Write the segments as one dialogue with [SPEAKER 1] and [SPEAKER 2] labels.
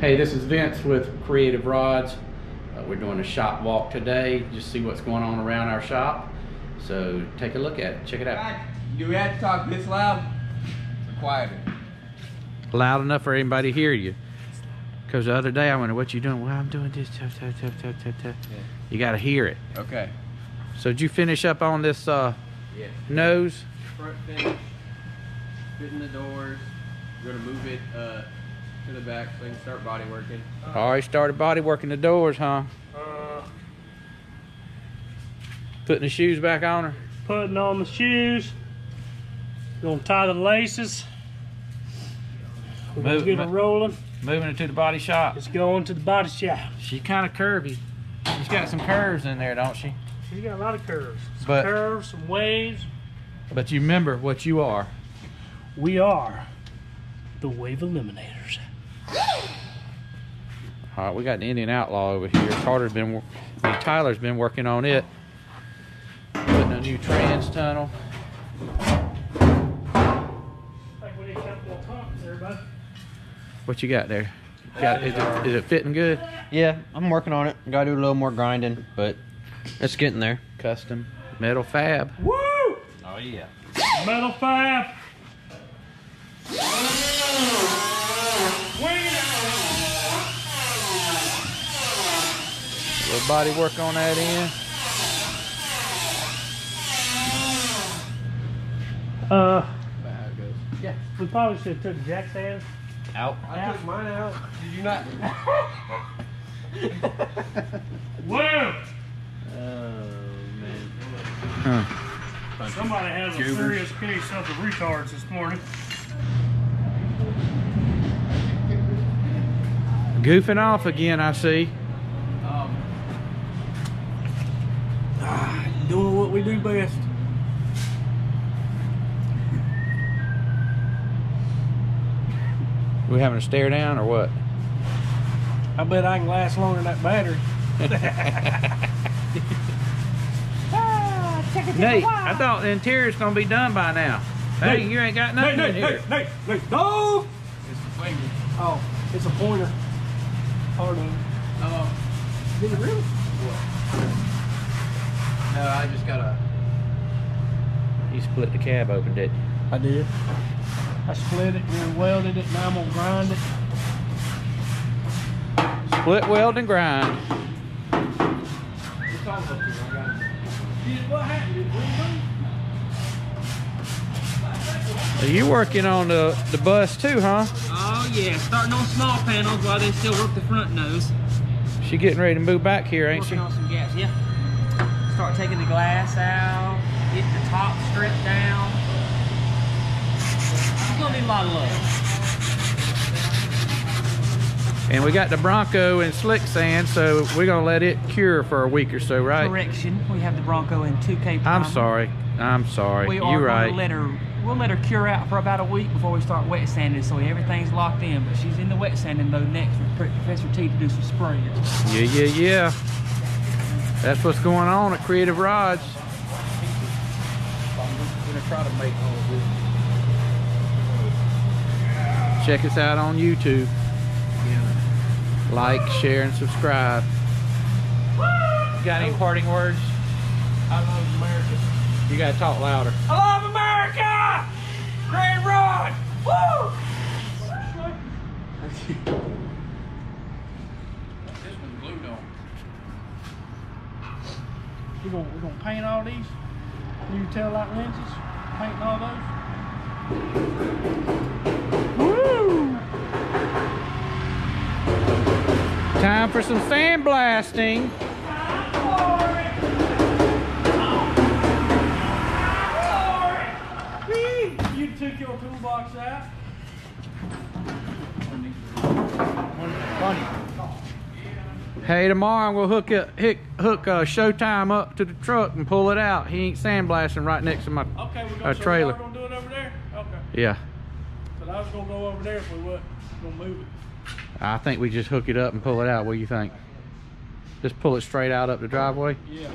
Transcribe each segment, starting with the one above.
[SPEAKER 1] Hey, this is Vince with Creative Rods. We're doing a shop walk today, just see what's going on around our shop. So take a look at it, check it out.
[SPEAKER 2] Do we have to talk this loud or quieter?
[SPEAKER 1] Loud enough for anybody to hear you. Because the other day I went, what you doing? Well, I'm doing this, Yeah. You gotta hear it.
[SPEAKER 2] Okay.
[SPEAKER 1] So did you finish up on this
[SPEAKER 2] Yes.
[SPEAKER 1] nose?
[SPEAKER 2] Front finish, fitting the doors. We're gonna move it to the back so we can start body working.
[SPEAKER 1] Already started body working the doors, huh? Putting the shoes back on her?
[SPEAKER 3] Putting on the shoes. Gonna tie the laces. We're gonna get it rolling.
[SPEAKER 1] Moving it to the body shop.
[SPEAKER 3] It's going to the body shop.
[SPEAKER 1] She's kind of curvy. She's got some curves in there, don't she?
[SPEAKER 3] She's got a lot of curves. Some
[SPEAKER 1] But-
[SPEAKER 3] curves, some waves.
[SPEAKER 1] But you remember what you are.
[SPEAKER 3] We are the Wave Eliminators.
[SPEAKER 1] All right, we got the Indian Outlaw over here. Tyler's been working on it. Putting a new trans tunnel. What you got there? Is it fitting good?
[SPEAKER 4] Yeah, I'm working on it. Gotta do a little more grinding, but it's getting there.
[SPEAKER 1] Custom metal fab.
[SPEAKER 3] Woo!
[SPEAKER 4] Oh yeah.
[SPEAKER 3] Metal fab.
[SPEAKER 1] A little body work on that end.
[SPEAKER 3] Yeah, we probably should have took the jack stands
[SPEAKER 4] Out.
[SPEAKER 2] I took mine out. Did you not?
[SPEAKER 3] Whoa!
[SPEAKER 4] Oh man.
[SPEAKER 1] Huh.
[SPEAKER 3] Somebody has a serious case of the retards this morning.
[SPEAKER 1] Goofing off again, I see.
[SPEAKER 3] Doing what we do best.
[SPEAKER 1] We having a stare down or what?
[SPEAKER 3] I bet I can last longer than that battery.
[SPEAKER 1] Nate, I thought the interior's gonna be done by now. Hey, you ain't got nothing in here.
[SPEAKER 3] Nate, no!
[SPEAKER 2] It's the finger.
[SPEAKER 3] Oh, it's a pointer. Hard on. Did it really?
[SPEAKER 2] No, I just gotta.
[SPEAKER 1] You split the cab open, didn't you?
[SPEAKER 3] I did. I split it and welded it, now I'm gonna grind it.
[SPEAKER 1] Split, weld, and grind.
[SPEAKER 2] It's all up here. I got it.
[SPEAKER 3] What happened?
[SPEAKER 1] So you working on the bus too, huh?
[SPEAKER 5] Oh yeah, starting on small panels while they still work the front nose.
[SPEAKER 1] She getting ready to move back here, ain't she?
[SPEAKER 5] Working on some gaps, yeah. Start taking the glass out, get the top stripped down. It's gonna need a lot of love.
[SPEAKER 1] And we got the Bronco in slick sand, so we're gonna let it cure for a week or so, right?
[SPEAKER 5] Correction, we have the Bronco in 2K primer.
[SPEAKER 1] I'm sorry.
[SPEAKER 5] We are
[SPEAKER 1] You're
[SPEAKER 5] gonna
[SPEAKER 1] right.
[SPEAKER 5] we'll let her cure out for about a week before we start wet sanding, so everything's locked in. But she's in the wet sanding mode next for Professor T to do some spraying.
[SPEAKER 1] Yeah. That's what's going on at Creative Rods.
[SPEAKER 2] I'm gonna try to make all of this.
[SPEAKER 1] Check us out on YouTube. Like, share, and subscribe. Got any parting words?
[SPEAKER 3] I love America.
[SPEAKER 1] You gotta talk louder.
[SPEAKER 3] I love America! Great rod! Woo!
[SPEAKER 2] This one's glued on.
[SPEAKER 3] We're gonna paint all these new tail light lenses. Painting all those. Woo!
[SPEAKER 1] Time for some sandblasting.
[SPEAKER 3] You took your toolbox out.
[SPEAKER 1] Hey, tomorrow we'll hook Showtime up to the truck and pull it out. He ain't sandblasting right next to my
[SPEAKER 3] Okay, we're gonna
[SPEAKER 1] trailer.
[SPEAKER 3] So we're gonna do it over there? Okay.
[SPEAKER 1] Yeah,
[SPEAKER 3] But I was gonna go over there if we weren't gonna move it.
[SPEAKER 1] I think we just hook it up and pull it out. What do you think? Just pull it straight out up the driveway?
[SPEAKER 3] Yeah.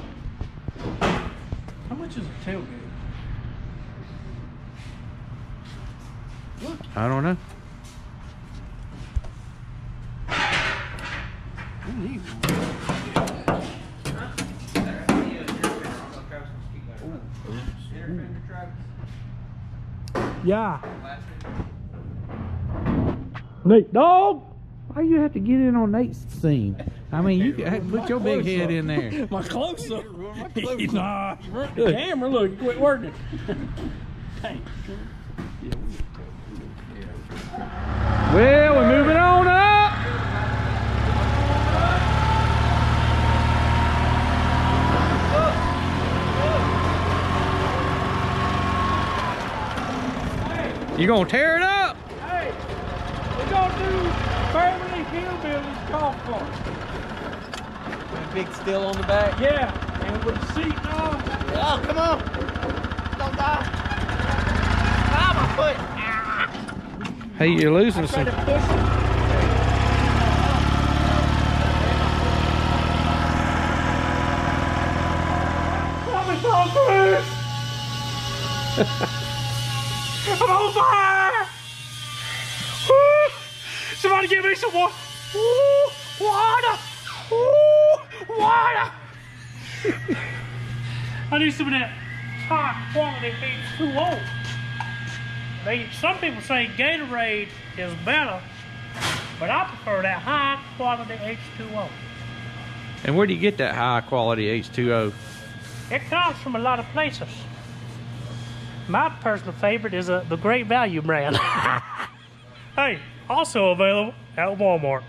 [SPEAKER 3] How much is a tailgate?
[SPEAKER 1] I don't know.
[SPEAKER 3] Yeah. Nate, dog.
[SPEAKER 6] Why you have to get in on Nate's scene? I mean, you can put your big head in there.
[SPEAKER 3] My close up. Nah, the camera, look, quit working.
[SPEAKER 6] Well, we're moving on up. You gonna tear it up?
[SPEAKER 3] Hey, we're gonna do Beverly Hillbillies golf course.
[SPEAKER 2] Big still on the back.
[SPEAKER 3] Yeah, and with the seat and all.
[SPEAKER 2] Oh, come on. Don't die. Ah, my foot.
[SPEAKER 6] Hey, you're losing some.
[SPEAKER 3] Try to push it. I'm on fire! Woo! Somebody give me some water! Water! Water! I need some of that high quality H2O. Some people say Gatorade is better, but I prefer that high quality H2O.
[SPEAKER 6] And where do you get that high quality H2O?
[SPEAKER 3] It comes from a lot of places. My personal favorite is the Great Value brand. Hey, also available at Walmart.